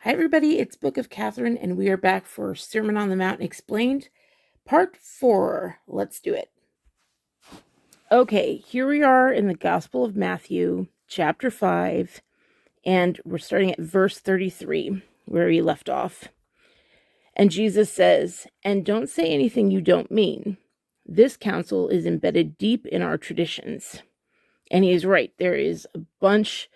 Hi everybody, it's Book of Katherine, and we are back for Sermon on the Mount Explained, Part 4. Let's do it. Okay, here we are in the Gospel of Matthew, chapter 5, and we're starting at verse 33, where we left off. And Jesus says, "And don't say anything you don't mean. This counsel is embedded deep in our traditions." And he is right. There is a bunch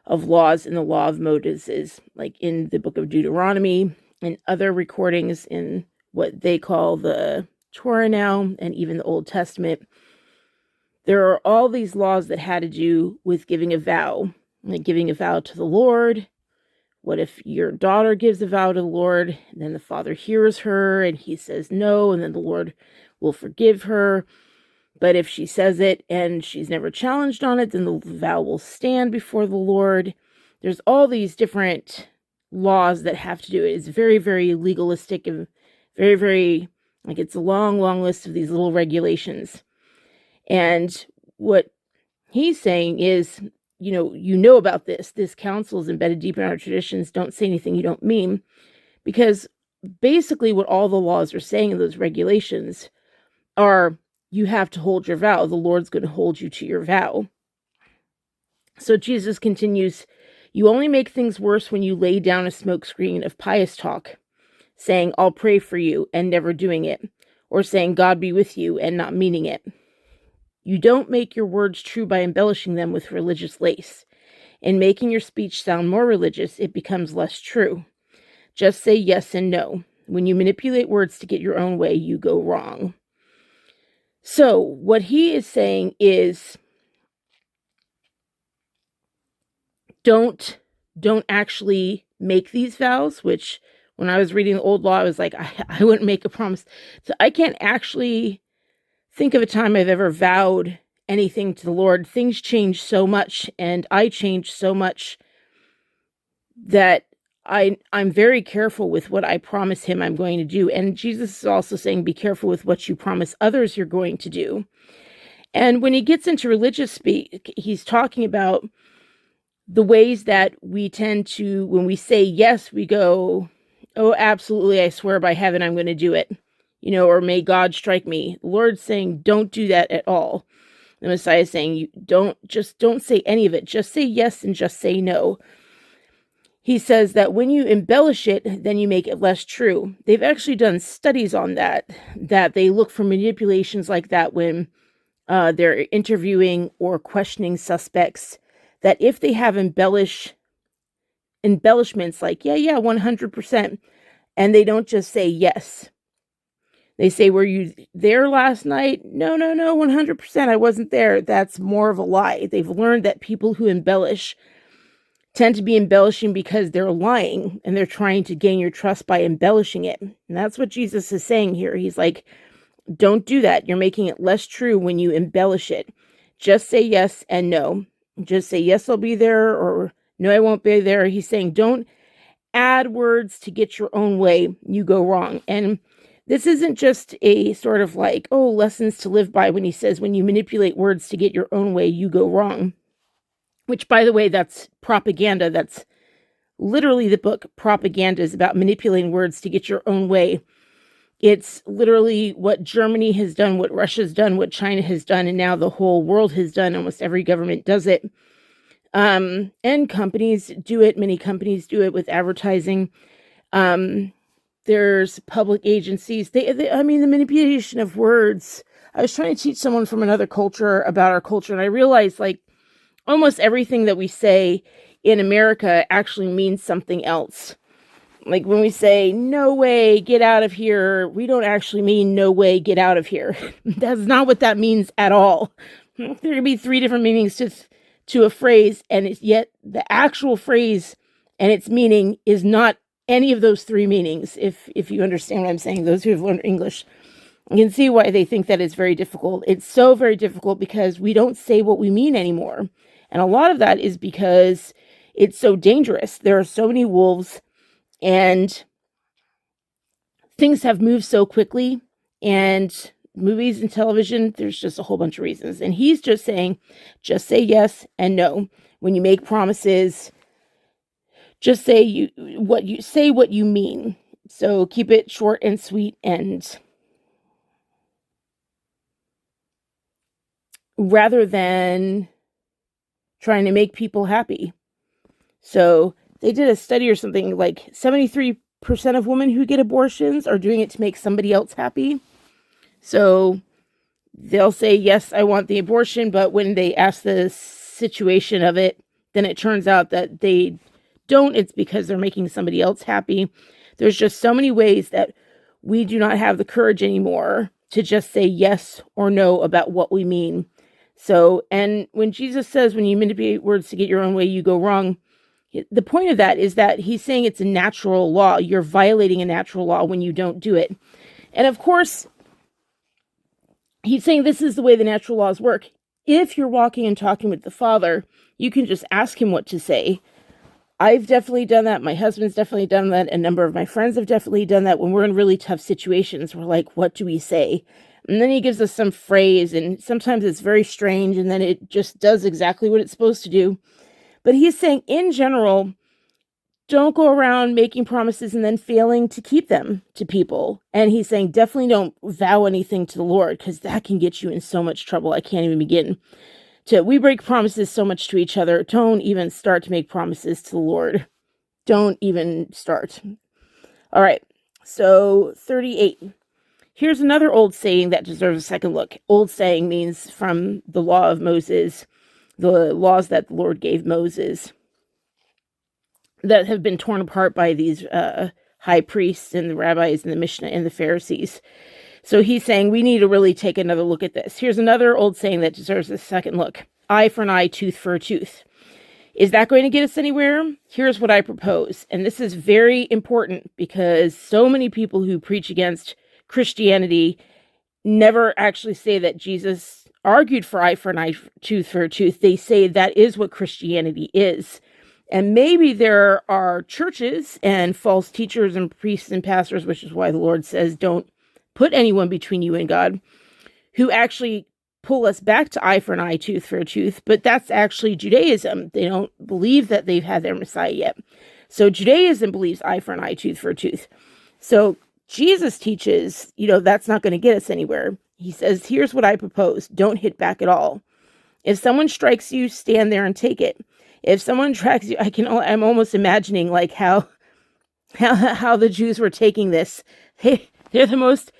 of laws in the law of Moses, like in the book of Deuteronomy and other recordings in what they call the Torah now, and even the Old Testament. There are all these laws that had to do with giving a vow, like giving a vow to the Lord. What if your daughter gives a vow to the Lord, and then the father hears her and he says no, and then the Lord will forgive her. But if she says it and she's never challenged on it, then the vow will stand before the Lord. There's all these different laws that have to do it. It's very, very legalistic and very, very, like, it's a long, long list of these little regulations. And what he's saying is, you know about this. This counsel is embedded deep in our traditions. Don't say anything you don't mean. Because basically what all the laws are saying in those regulations are, you have to hold your vow. The Lord's going to hold you to your vow. So Jesus continues, "You only make things worse when you lay down a smokescreen of pious talk, saying, 'I'll pray for you,' and never doing it, or saying, 'God be with you,' and not meaning it. You don't make your words true by embellishing them with religious lace. In making your speech sound more religious, it becomes less true. Just say yes and no. When you manipulate words to get your own way, you go wrong." So what he is saying is, don't actually make these vows, which when I was reading the old law, I was like, I wouldn't make a promise. So I can't actually think of a time I've ever vowed anything to the Lord. Things change so much, and I change so much, that I'm very careful with what I promise him I'm going to do. And Jesus is also saying, be careful with what you promise others you're going to do. And when he gets into religious speak, he's talking about the ways that we tend to, when we say yes, we go, "Oh, absolutely, I swear by heaven I'm going to do it," or "May God strike me." The Lord's saying, don't do that at all. The Messiah is saying, don't say any of it. Just say yes and just say no. He says that when you embellish it, then you make it less true. They've actually done studies on that they look for manipulations like that when they're interviewing or questioning suspects, that if they have embellishments like, yeah, 100%, and they don't just say yes. They say, "Were you there last night?" No, 100%, I wasn't there. That's more of a lie. They've learned that people who embellish tend to be embellishing because they're lying, and they're trying to gain your trust by embellishing it. And that's what Jesus is saying here. He's like, don't do that. You're making it less true when you embellish it. Just say yes and no. Just say, "Yes, I'll be there," or "No, I won't be there." He's saying, don't add words to get your own way. You go wrong. And this isn't just a sort of like, lessons to live by, when he says, when you manipulate words to get your own way, you go wrong. Which, by the way, that's propaganda. That's literally the book. Propaganda is about manipulating words to get your own way. It's literally what Germany has done, what Russia's done, what China has done, and now the whole world has done. Almost every government does it. And companies do it. Many companies do it with advertising. There's public agencies. The manipulation of words. I was trying to teach someone from another culture about our culture, and I realized, like, almost everything that we say in America actually means something else. Like when we say, "No way, get out of here," we don't actually mean "no way, get out of here." That's not what that means at all. There could be 3 different meanings to a phrase, and yet the actual phrase and its meaning is not any of those 3 meanings. If you understand what I'm saying, those who have learned English, you can see why they think that it's very difficult. It's so very difficult because we don't say what we mean anymore. And a lot of that is because it's so dangerous. There are so many wolves, and things have moved so quickly, and movies and television, there's just a whole bunch of reasons. And he's just saying, just say yes and no. When you make promises, Just say what you mean. So keep it short and sweet, and rather than trying to make people happy. So they did a study or something, like 73% of women who get abortions are doing it to make somebody else happy. So they'll say, yes, I want the abortion, but when they ask the situation of it, then it turns out that they don't. It's because they're making somebody else happy. There's just so many ways that we do not have the courage anymore to just say yes or no about what we mean. So, and when Jesus says, when you manipulate words to get your own way, you go wrong, the point of that is that he's saying it's a natural law. You're violating a natural law when you don't do it. And of course, he's saying this is the way the natural laws work. If you're walking and talking with the Father, you can just ask him what to say. I've definitely done that. My husband's definitely done that. A number of my friends have definitely done that. When we're in really tough situations, we're like, what do we say? And then he gives us some phrase, and sometimes it's very strange, and then it just does exactly what it's supposed to do. But he's saying, in general, don't go around making promises and then failing to keep them to people. And he's saying, definitely don't vow anything to the Lord, because that can get you in so much trouble. I can't even begin. We break promises so much to each other. Don't even start to make promises to the Lord. Don't even start. All right. So 38. Here's another old saying that deserves a second look. Old saying means from the law of Moses, the laws that the Lord gave Moses, that have been torn apart by these high priests and the rabbis and the Mishnah and the Pharisees. So he's saying we need to really take another look at this. Here's another old saying that deserves a second look. Eye for an eye, tooth for a tooth. Is that going to get us anywhere? Here's what I propose. And this is very important, because so many people who preach against Christianity never actually say that Jesus argued for eye for an eye, tooth for a tooth. They say that is what Christianity is. And maybe there are churches and false teachers and priests and pastors, which is why the Lord says don't put anyone between you and God, who actually pull us back to eye for an eye, tooth for a tooth. But that's actually Judaism. They don't believe that they've had their Messiah yet. So Judaism believes eye for an eye, tooth for a tooth. So Jesus teaches, that's not going to get us anywhere. He says, here's what I propose. Don't hit back at all. If someone strikes you, stand there and take it. If someone tracks you, I'm almost imagining like how the Jews were taking this. They're the most,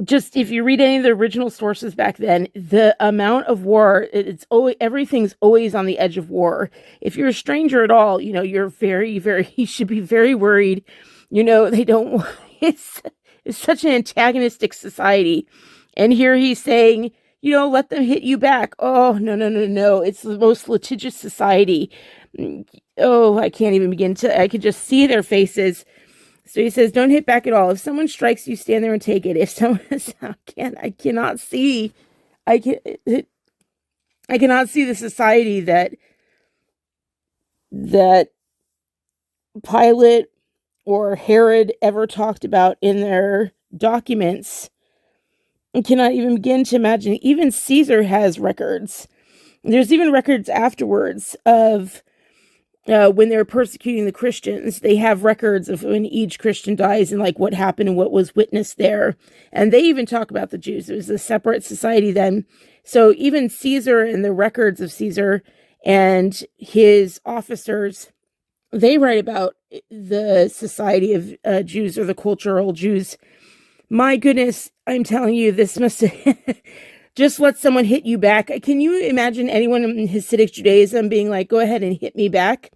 just if you read any of the original sources back then, the amount of war, everything's always on the edge of war. If you're a stranger at all, you're very, very, you should be very worried. They don't, it's such an antagonistic society. And here he's saying, let them hit you back. Oh, no. It's the most litigious society. Oh, I can't even begin I could just see their faces. So he says, don't hit back at all. If someone strikes you, stand there and take it. If someone, I cannot see the society that Pilate or Herod ever talked about in their documents. I cannot even begin to imagine. Even Caesar has records. There's even records afterwards of when they were persecuting the Christians. They have records of when each Christian dies and like what happened and what was witnessed there. And they even talk about the Jews. It was a separate society then. So even Caesar and the records of Caesar and his officers, they write about the society of Jews, or the cultural Jews. My goodness, I'm telling you, this must just let someone hit you back. Can you imagine anyone in Hasidic Judaism being like, go ahead and hit me back?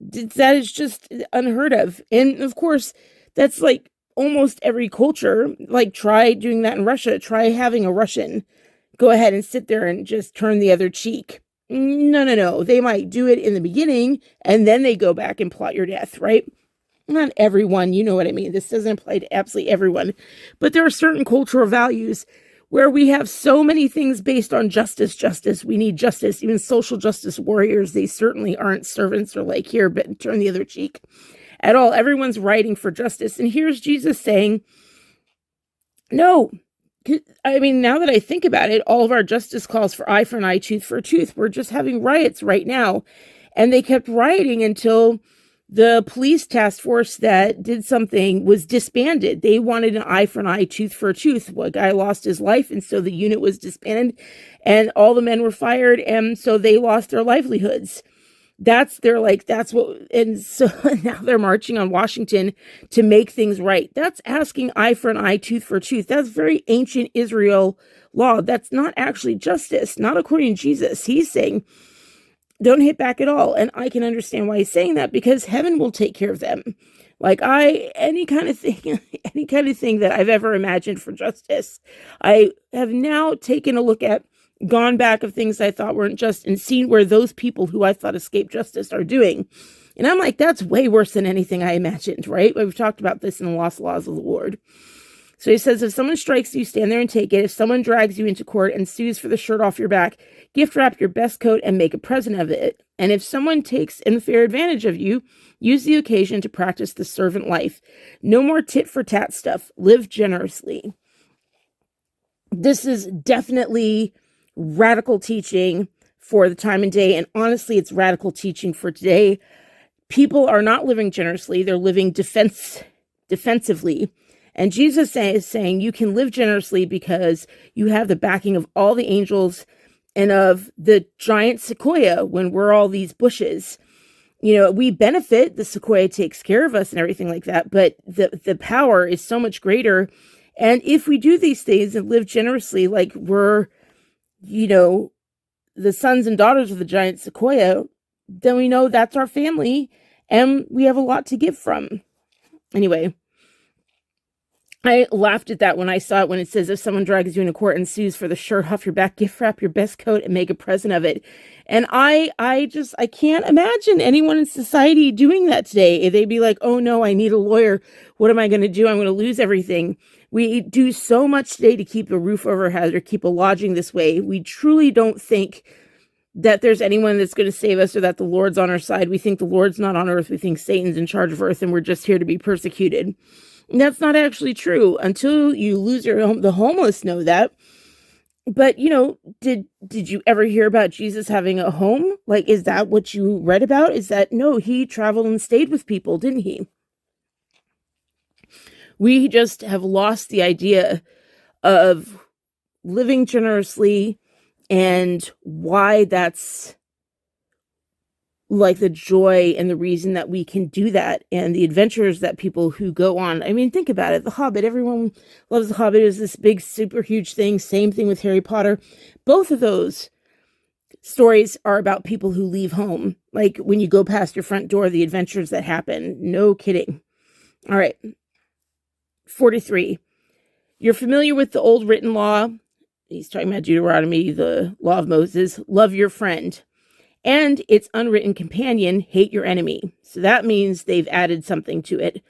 That is just unheard of. And of course, that's like almost every culture. Like, try doing that in Russia. Try having a Russian go ahead and sit there and just turn the other cheek. No. They might do it in the beginning, and then they go back and plot your death, right? Not everyone, you know what I mean. This doesn't apply to absolutely everyone. But there are certain cultural values where we have so many things based on justice. We need justice. Even social justice warriors, they certainly aren't servants or like, here, but turn the other cheek at all. Everyone's writing for justice. And here's Jesus saying, no. I mean, now that I think about it, all of our justice calls for eye for an eye, tooth for a tooth. We're just having riots right now. And they kept rioting until the police task force that did something was disbanded. They wanted an eye for an eye, tooth for a tooth. One guy lost his life, and so the unit was disbanded, and all the men were fired, and so they lost their livelihoods. That's what, and so now they're marching on Washington to make things right. That's asking eye for an eye, tooth for a tooth. That's very ancient Israel law. That's not actually justice, not according to Jesus. He's saying, don't hit back at all. And I can understand why he's saying that, because heaven will take care of them. Like any kind of thing that I've ever imagined for justice, I have now taken a look at, gone back of things I thought weren't just, and seen where those people who I thought escaped justice are doing. And I'm like, that's way worse than anything I imagined, right? We've talked about this in the Lost Laws of the Lord. So he says, if someone strikes you, stand there and take it. If someone drags you into court and sues for the shirt off your back, gift wrap your best coat and make a present of it. And if someone takes unfair advantage of you, use the occasion to practice the servant life. No more tit for tat stuff. Live generously. This is definitely radical teaching for the time and day. And honestly, it's radical teaching for today. People are not living generously. They're living defensively. And Jesus is saying you can live generously because you have the backing of all the angels and of the giant sequoia when we're all these bushes. We benefit, the sequoia takes care of us and everything like that, but the power is so much greater. And if we do these things and live generously, like we're, the sons and daughters of the giant sequoia, then we know that's our family and we have a lot to give from. Anyway, I laughed at that when I saw it, when it says, if someone drags you into court and sues for the shirt off your back, gift wrap your best coat and make a present of it. And I can't imagine anyone in society doing that today. They'd be like, oh no, I need a lawyer. What am I going to do? I'm going to lose everything. We do so much today to keep a roof over our head or keep a lodging this way. We truly don't think that there's anyone that's going to save us or that the Lord's on our side. We think the Lord's not on earth. We think Satan's in charge of earth and we're just here to be persecuted. And that's not actually true until you lose your home. The homeless know that. But, did you ever hear about Jesus having a home? Like, is that what you read about? Is that, no, he traveled and stayed with people, didn't he? We just have lost the idea of living generously and why that's like the joy and the reason that we can do that and the adventures that people who go on. I mean, think about it. The Hobbit, everyone loves The Hobbit. It was this big, super huge thing. Same thing with Harry Potter. Both of those stories are about people who leave home. Like when you go past your front door, the adventures that happen. No kidding. All right. 43. You're familiar with the old written law. He's talking about Deuteronomy, the law of Moses. Love your friend. And its unwritten companion, hate your enemy. So that means they've added something to it.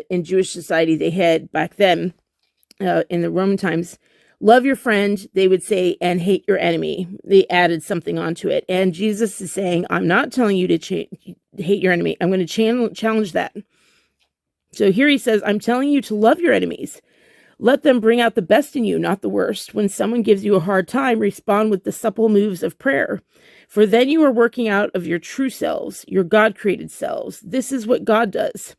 In Jewish society, they had back then, in the Roman times, love your friend, they would say, and hate your enemy. They added something onto it. And Jesus is saying, I'm not telling you to hate your enemy. I'm going to challenge that. So here he says, I'm telling you to love your enemies. Let them bring out the best in you, not the worst. When someone gives you a hard time, respond with the supple moves of prayer. For then you are working out of your true selves, your God-created selves. This is what God does.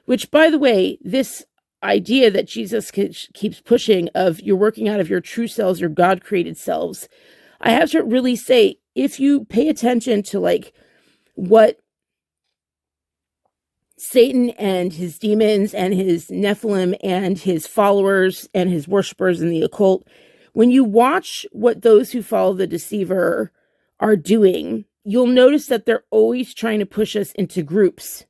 Which, by the way, this idea that Jesus keeps pushing of you're working out of your true selves, your God-created selves, I have to really say, if you pay attention to like what Satan and his demons and his Nephilim and his followers and his worshipers in the occult, when you watch what those who follow the deceiver are doing, you'll notice that they're always trying to push us into groups.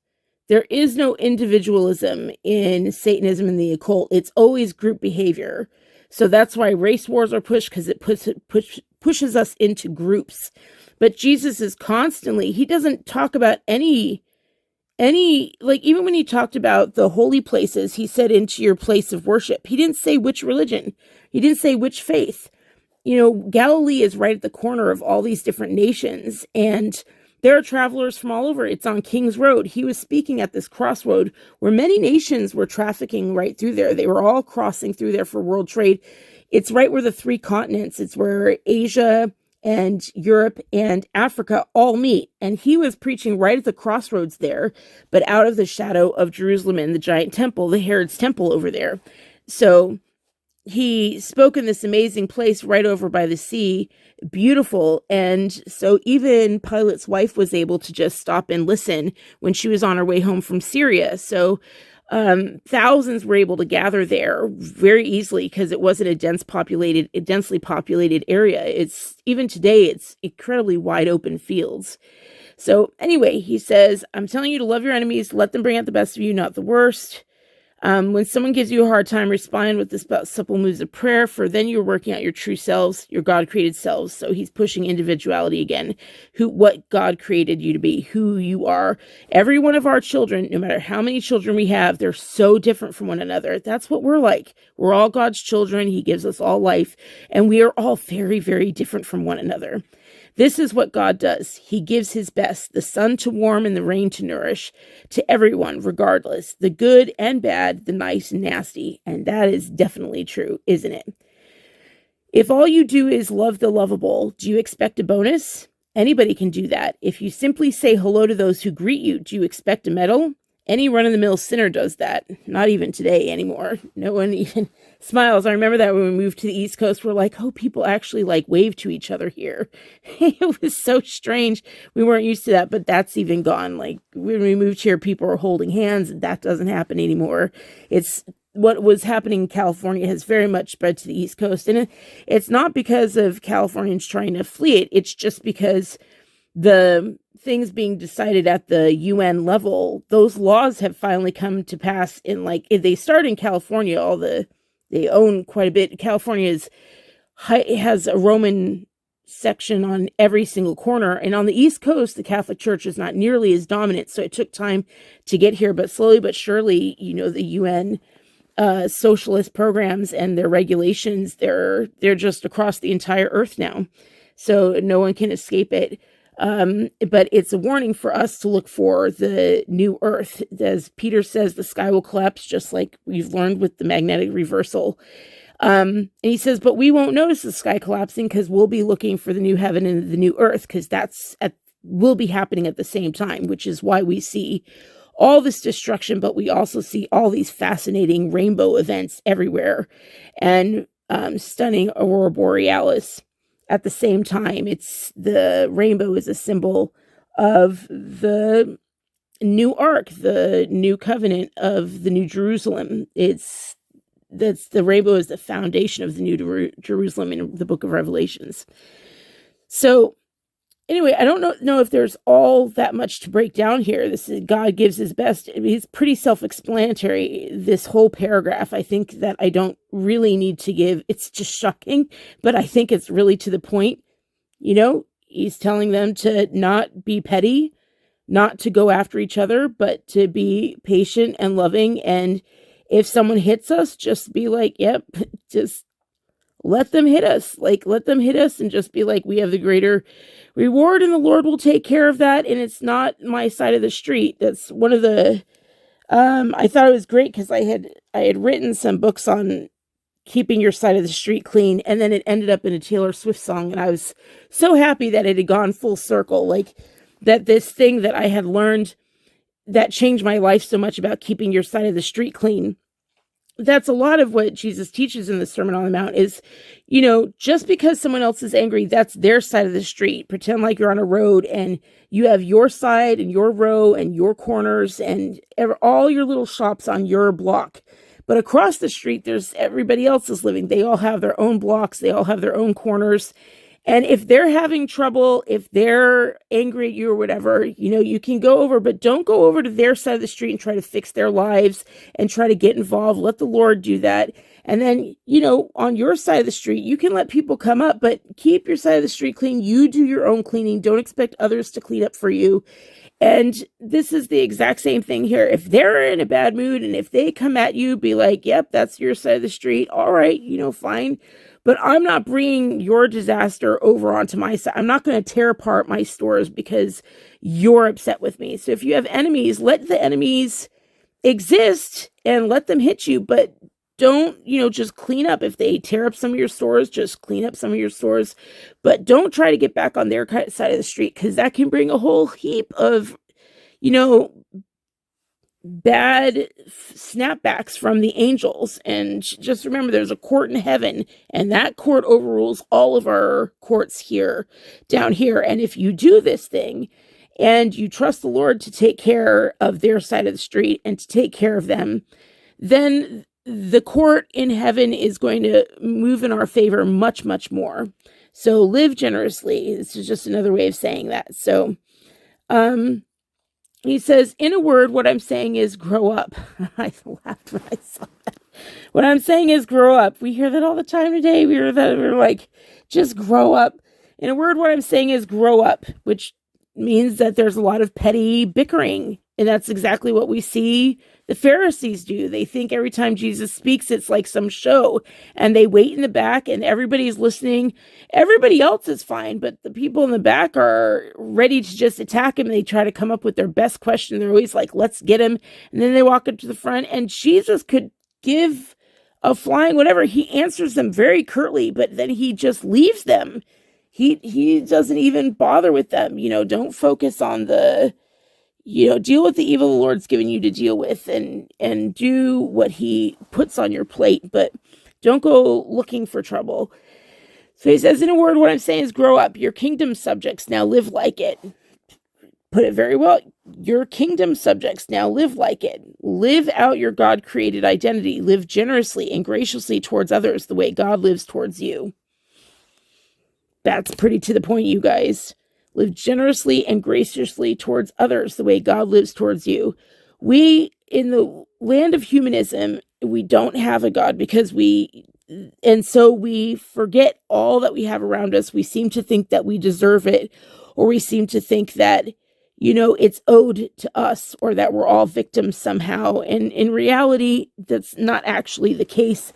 There is no individualism in Satanism and the occult. It's always group behavior. So that's why race wars are pushed, because it pushes us into groups. But Jesus is constantly, he doesn't talk about any, like even when he talked about the holy places, he said into your place of worship. He didn't say which religion. He didn't say which faith. Galilee is right at the corner of all these different nations, and there are travelers from all over. It's on King's Road. He was speaking at this crossroad where many nations were trafficking right through there. They were all crossing through there for world trade. It's right where the three continents. It's where Asia, and Europe and Africa all meet. And he was preaching right at the crossroads there, but out of the shadow of Jerusalem and the giant temple, the Herod's temple over there. So he spoke in this amazing place right over by the sea, beautiful. And so even Pilate's wife was able to just stop and listen when she was on her way home from Syria. So thousands were able to gather there very easily because it wasn't a densely populated area. It's even today, it's incredibly wide open fields. So anyway, he says, I'm telling you to love your enemies, let them bring out the best of you, not the worst. When someone gives you a hard time, respond with this simple moves of prayer, for then you're working out your true selves, your God-created selves. So he's pushing individuality again, what God created you to be, who you are. Every one of our children, no matter how many children we have, they're so different from one another. That's what we're like. We're all God's children. He gives us all life, and we are all very, very different from one another. This is what God does. He gives his best, the sun to warm and the rain to nourish, to everyone, regardless, the good and bad, the nice and nasty. And that is definitely true, isn't it? If all you do is love the lovable, do you expect a bonus? Anybody can do that. If you simply say hello to those who greet you, do you expect a medal? Any run-of-the-mill sinner does that. Not even today anymore. No one even smiles. I remember that when we moved to the East Coast, we're like, oh, people actually like wave to each other here. It was so strange. We weren't used to that, but that's even gone. Like when we moved here, people are holding hands, and that doesn't happen anymore. It's what was happening in California has very much spread to the East Coast. And it's not because of Californians trying to flee it. It's just because the things being decided at the UN level, those laws have finally come to pass in, like, if they start in California, they own quite a bit. California has a Roman section on every single corner. And on the East Coast, the Catholic Church is not nearly as dominant. So it took time to get here, but slowly but surely, the UN socialist programs and their regulations, they're just across the entire earth now. So no one can escape it. But it's a warning for us to look for the new earth. As Peter says, the sky will collapse, just like we've learned with the magnetic reversal. And he says, but we won't notice the sky collapsing because we'll be looking for the new heaven and the new earth, because will be happening at the same time, which is why we see all this destruction, but we also see all these fascinating rainbow events everywhere and stunning aurora borealis. At the same time, the rainbow is a symbol of the new ark, the new covenant of the new Jerusalem. The rainbow is the foundation of the new Jerusalem in the book of Revelations. So anyway, I don't know if there's all that much to break down here. God gives his best. It's pretty self-explanatory, this whole paragraph. I think that I don't really need to give. It's just shocking, but I think it's really to the point. He's telling them to not be petty, not to go after each other, but to be patient and loving. And if someone hits us, just be like, yep, just let them hit us. Let them hit us and just be like, we have the greater reward and the Lord will take care of that. And it's not my side of the street. That's one of the, I thought it was great because I had written some books on keeping your side of the street clean. And then it ended up in a Taylor Swift song. And I was so happy that it had gone full circle. That this thing that I had learned that changed my life so much about keeping your side of the street clean. That's a lot of what Jesus teaches in the Sermon on the Mount is, just because someone else is angry, that's their side of the street. Pretend like you're on a road and you have your side and your row and your corners and all your little shops on your block. But across the street, there's everybody else is living. They all have their own blocks. They all have their own corners. And if they're having trouble, if they're angry at you or whatever, you can go over, but don't go over to their side of the street and try to fix their lives and try to get involved. Let the Lord do that. And then, on your side of the street, you can let people come up, but keep your side of the street clean. You do your own cleaning. Don't expect others to clean up for you. And this is the exact same thing here. If they're in a bad mood and if they come at you, be like, yep, that's your side of the street. All right, fine. But I'm not bringing your disaster over onto my side. I'm not going to tear apart my stores because you're upset with me. So if you have enemies, let the enemies exist and let them hit you, but don't, just clean up. If they tear up some of your stores, just clean up some of your stores, but don't try to get back on their side of the street, because that can bring a whole heap of, bad snapbacks from the angels. And just remember, there's a court in heaven, and that court overrules all of our courts down here. And if you do this thing and you trust the Lord to take care of their side of the street and to take care of them, then the court in heaven is going to move in our favor much, much more. So live generously. This is just another way of saying that. So, he says, in a word, what I'm saying is grow up. I laughed when I saw that. What I'm saying is grow up. We hear that all the time today. We're like, just grow up. In a word, what I'm saying is grow up, which means that there's a lot of petty bickering. And that's exactly what we see the Pharisees do. They think every time Jesus speaks, it's like some show, and they wait in the back and everybody's listening. Everybody else is fine, but the people in the back are ready to just attack him. They try to come up with their best question. They're always like, let's get him. And then they walk up to the front, and Jesus could give a flying whatever. He answers them very curtly, but then he just leaves them. He doesn't even bother with them. Don't focus on deal with the evil the Lord's given you to deal with, and do what he puts on your plate, but don't go looking for trouble. So he says, in a word, what I'm saying is grow up. Your kingdom subjects, now live like it. Put it very well. Your kingdom subjects, now live like it. Live out your God-created identity. Live generously and graciously towards others the way God lives towards you. That's pretty to the point, you guys. Live generously and graciously towards others the way God lives towards you. We, in the land of humanism, we don't have a God, and so we forget all that we have around us. We seem to think that we deserve it, or we seem to think that, it's owed to us, or that we're all victims somehow. And in reality, that's not actually the case.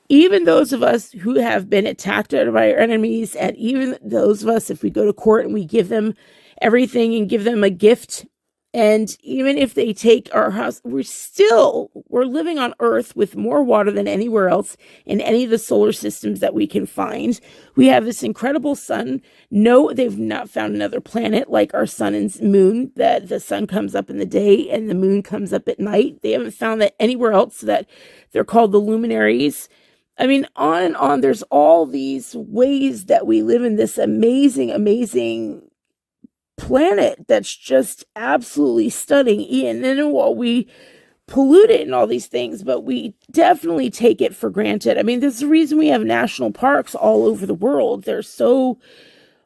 Even those of us who have been attacked by our enemies, and even those of us, if we go to court and we give them everything and give them a gift, and even if they take our house, we're living on Earth with more water than anywhere else in any of the solar systems that we can find. We have this incredible sun. No, they've not found another planet like our sun and moon, that the sun comes up in the day and the moon comes up at night. They haven't found that anywhere else, so that they're called the luminaries. I mean, on and on. There's all these ways that we live in this amazing, amazing planet that's just absolutely stunning. And then we pollute it and all these things, but we definitely take it for granted. I mean, there's the reason we have national parks all over the world. There's so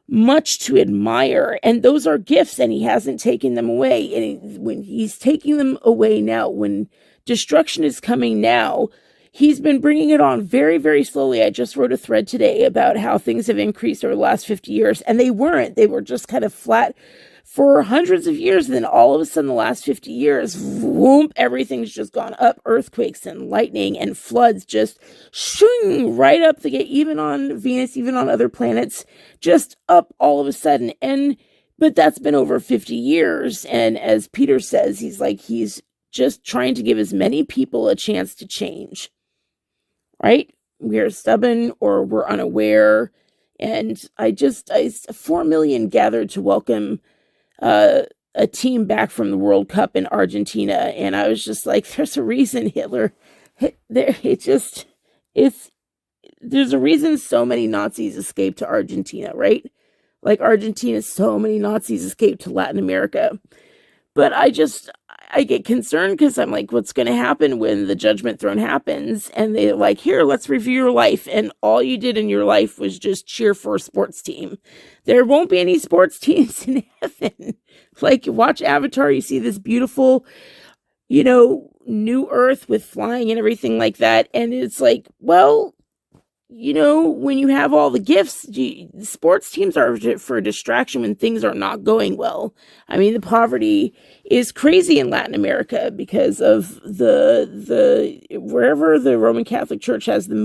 much to admire, and those are gifts, and he hasn't taken them away. And when he's taking them away now, when destruction is coming now, he's been bringing it on very, very slowly. I just wrote a thread today about how things have increased over the last 50 years, and they weren't. They were just kind of flat for hundreds of years. And then all of a sudden, the last 50 years, whoop, everything's just gone up. Earthquakes and lightning and floods just shooing right up the gate, even on Venus, even on other planets, just up all of a sudden. But that's been over 50 years. And as Peter says, he's just trying to give as many people a chance to change. Right? We are stubborn, or we're unaware. And 4 million gathered to welcome a team back from the World Cup in Argentina. And I was just like, there's a reason Hitler, there's a reason so many Nazis escaped to Argentina, right? Like Argentina, so many Nazis escaped to Latin America. But I get concerned, because I'm like, what's going to happen when the judgment throne happens? And they're like, here, let's review your life. And all you did in your life was just cheer for a sports team. There won't be any sports teams in heaven. Like, watch Avatar. You see this beautiful, new Earth with flying and everything like that. And it's like, well, when you have all the gifts, sports teams are for a distraction when things are not going well. I mean, the poverty is crazy in Latin America because of the wherever the Roman Catholic Church has the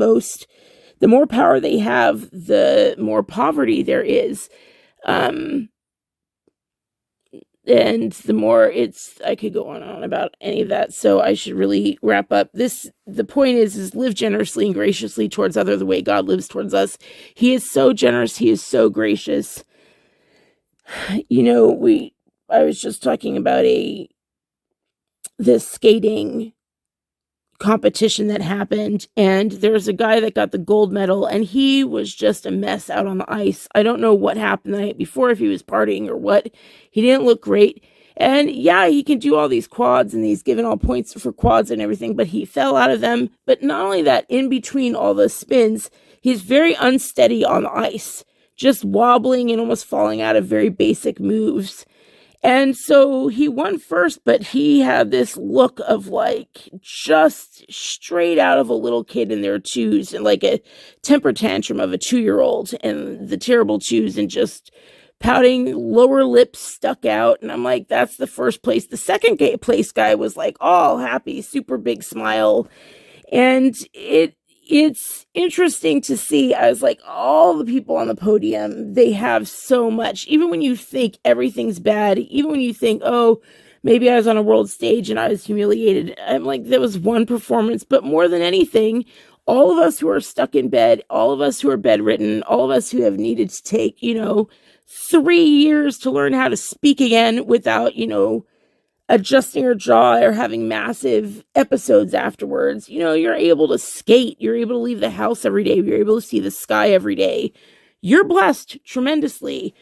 more power they have, the more poverty there is. And the more I could go on and on about any of that, so I should really wrap up. The point is live generously and graciously towards others the way God lives towards us. He is so generous. He is so gracious. You know, I was just talking about this skating competition that happened, and there's a guy that got the gold medal, and he was just a mess out on the ice. I don't know what happened the night before, if he was partying or what. He didn't look great. And yeah, he can do all these quads, and he's given all points for quads and everything, but he fell out of them. But not only that, in between all the spins, he's very unsteady on the ice, just wobbling and almost falling out of very basic moves. And so he won first, but he had this look of like just straight out of a little kid in their twos, and like a temper tantrum of a 2-year-old, and the terrible twos, and just pouting, lower lips stuck out. And I'm like, that's the first place. The second place guy was like all happy, super big smile. And it's interesting to see. I was like, all the people on the podium, they have so much. Even when you think everything's bad, even when you think, oh, maybe I was on a world stage and I was humiliated, I'm like, there was one performance. But more than anything, all of us who are stuck in bed, all of us who are bedridden, all of us who have needed to take, 3 years to learn how to speak again without, adjusting your jaw or having massive episodes afterwards, you're able to skate, you're able to leave the house every day, you're able to see the sky every day. You're blessed tremendously.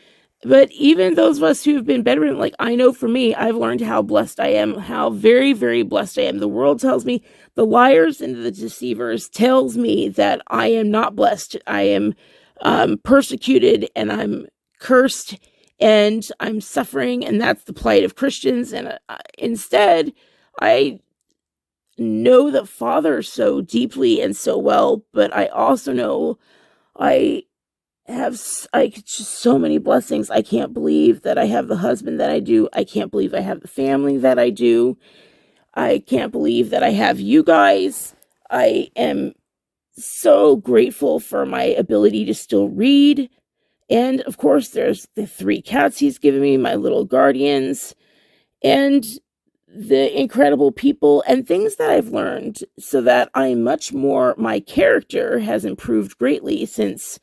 But even those of us who have been bedridden, like I know for me, I've learned how blessed I am, how very, very blessed I am. The world tells me, the liars and the deceivers tells me that I am not blessed. I am persecuted, and I'm cursed, and I'm suffering, and that's the plight of Christians. And instead, I know the Father so deeply and so well, but I also know I have just so many blessings. I can't believe that I have the husband that I do. I can't believe I have the family that I do. I can't believe that I have you guys. I am so grateful for my ability to still read. And of course, there's the 3 cats he's given me, my little guardians, and the incredible people and things that I've learned, so that my character has improved greatly since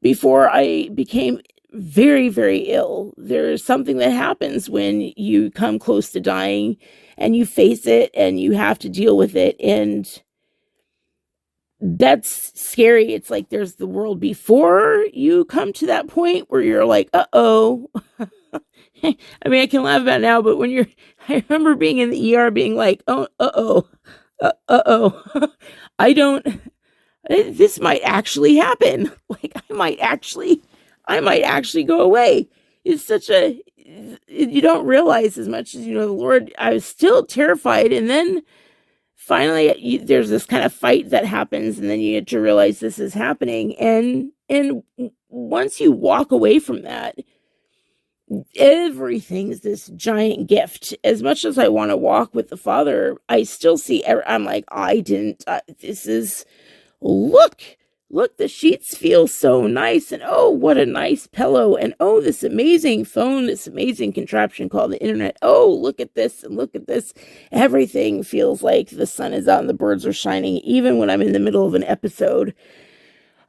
before I became very, very ill. There's something that happens when you come close to dying, and you face it, and you have to deal with it. And that's scary. It's like there's the world before you come to that point where you're like, uh-oh. I mean, I can laugh about it now, but I remember being in the ER being like, oh, uh-oh, this might actually happen. Like, I might actually go away. It's you don't realize as much as, the Lord. I was still terrified. And then finally there's this kind of fight that happens, and then you get to realize this is happening. And once you walk away from that, everything's this giant gift. As much as I want to walk with the Father, I still see, I'm like, look, the sheets feel so nice, and oh, what a nice pillow, and oh, this amazing phone, this amazing contraption called the internet. Oh, look at this, and look at this. Everything feels like the sun is out and the birds are shining, even when I'm in the middle of an episode.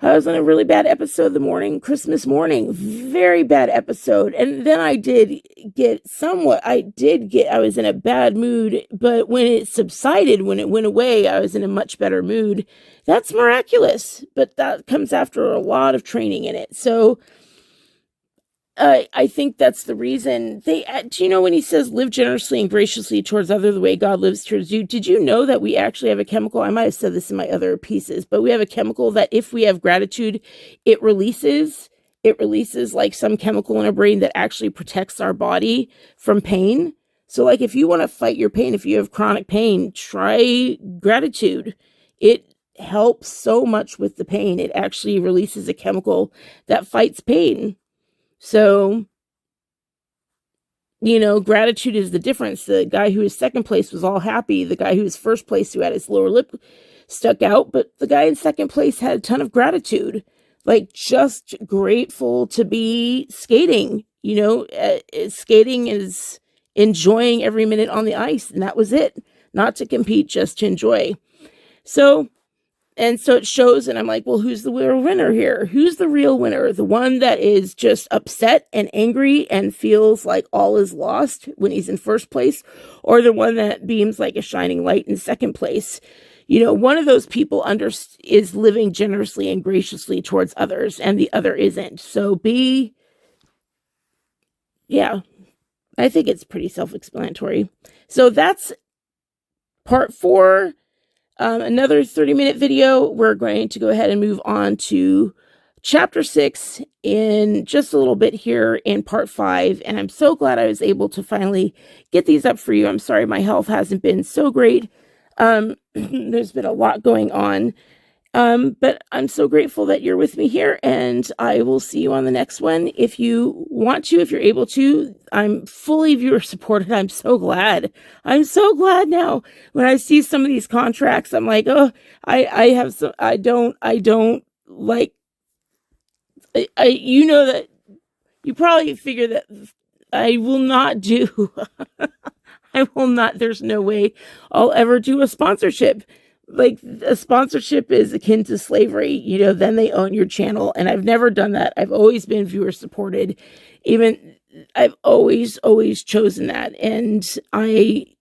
I was on a really bad episode Christmas morning, very bad episode. And then I was in a bad mood, but when it subsided, when it went away, I was in a much better mood. That's miraculous, but that comes after a lot of training in it. So I think that's the reason do you know when he says live generously and graciously towards others the way God lives towards you? Did you know that we actually have a chemical? I might have said this in my other pieces, but we have a chemical that if we have gratitude, it releases like some chemical in our brain that actually protects our body from pain. So like if you want to fight your pain, if you have chronic pain, try gratitude. It helps so much with the pain. It actually releases a chemical that fights pain. So, gratitude is the difference. The guy who was second place was all happy. The guy who was first place, who had his lower lip stuck out, but the guy in second place had a ton of gratitude, like just grateful to be skating. Skating is enjoying every minute on the ice. And that was it. Not to compete, just to enjoy. So it shows, and I'm like, well, who's the real winner here? Who's the real winner? The one that is just upset and angry and feels like all is lost when he's in first place, or the one that beams like a shining light in second place? One of those people is living generously and graciously towards others, and the other isn't. So I think it's pretty self-explanatory. So that's part 4. Another 30-minute video. We're going to go ahead and move on to chapter 6 in just a little bit here in part 5. And I'm so glad I was able to finally get these up for you. I'm sorry my health hasn't been so great. There's been a lot going on. But I'm so grateful that you're with me here, and I will see you on the next one. If you want to, if you're able to, I'm fully viewer supported. I'm so glad. I'm so glad now. When I see some of these contracts, I'm like, oh, I don't like, that you probably figure that I will not do, there's no way I'll ever do a sponsorship. Like, a sponsorship is akin to slavery, then they own your channel. And I've never done that. I've always been viewer supported. I've always chosen that. And it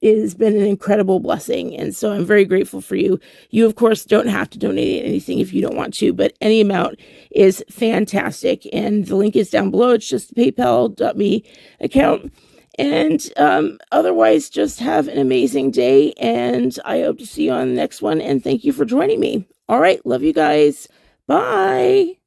has been an incredible blessing. And so I'm very grateful for you. You, of course, don't have to donate anything if you don't want to, but any amount is fantastic. And the link is down below. It's just the paypal.me account. And otherwise, just have an amazing day, and I hope to see you on the next one, and thank you for joining me. All right, love you guys. Bye.